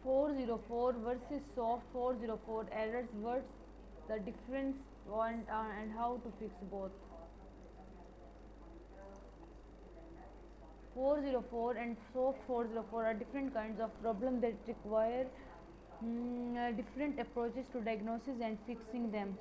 404 versus soft 404 errors. What's the difference and how to fix both? 404 and soft 404 are different kinds of problems that require different approaches to diagnosis and fixing them.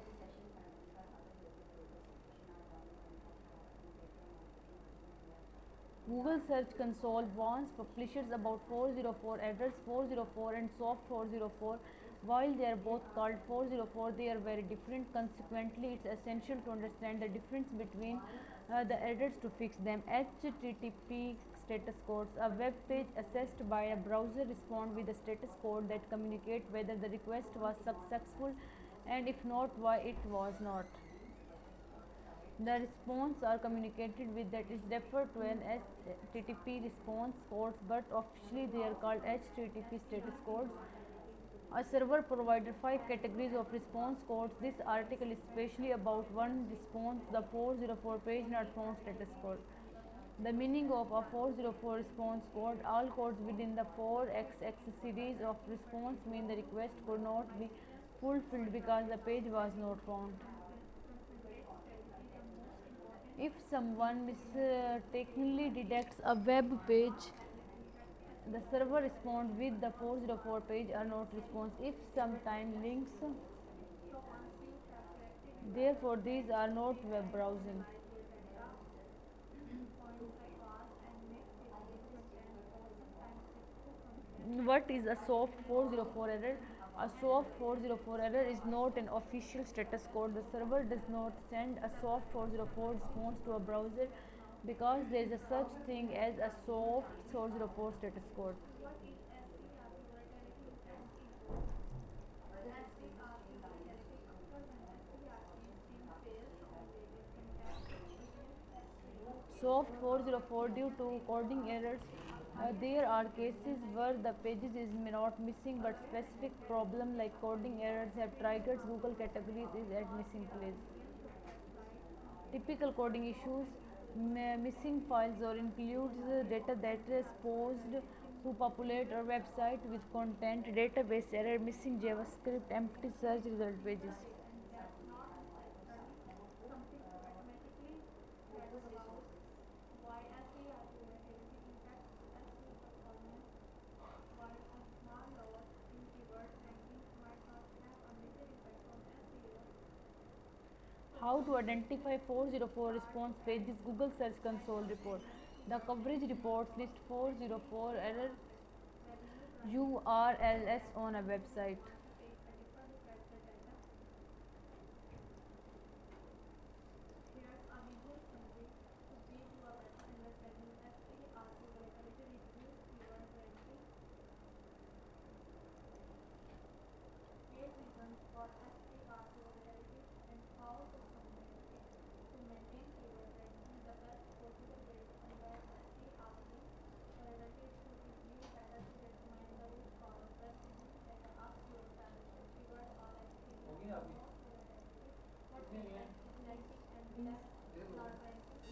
Google Search Console warns publishers about 404 errors 404 and soft 404. While they are both called 404, they are very different. Consequently, it's essential to understand the difference between the errors to fix them. HTTP status codes. A web page accessed by a browser responds with a status code that communicates whether the request was successful and if not, why it was not. The response are communicated with that is referred to as HTTP response codes, but officially they are called HTTP status codes. A server provided 5 categories of response codes. This article is especially about one response, the 404 page not found status code. The meaning of a 404 response code. All codes within the 4xx series of response mean the request could not be fulfilled because the page was not found. If someone mistakenly detects a web page, the server responds with the 404 page are not response. If sometime links, therefore these are not web browsing. What is a soft 404 error? A soft 404 error is not an official status code. The server does not send a soft 404 response to a browser because there is a such thing as a soft 404 status code. Soft 404 due to coding errors. There are cases where the pages is not missing but specific problem like coding errors have triggered Google categories is at missing place. Typical coding issues: missing files or includes data that is supposed to populate a website with content, database error, missing JavaScript, empty search result pages. How to identify 404 response pages. Google Search Console report. The coverage reports list 404 error URLs on a website.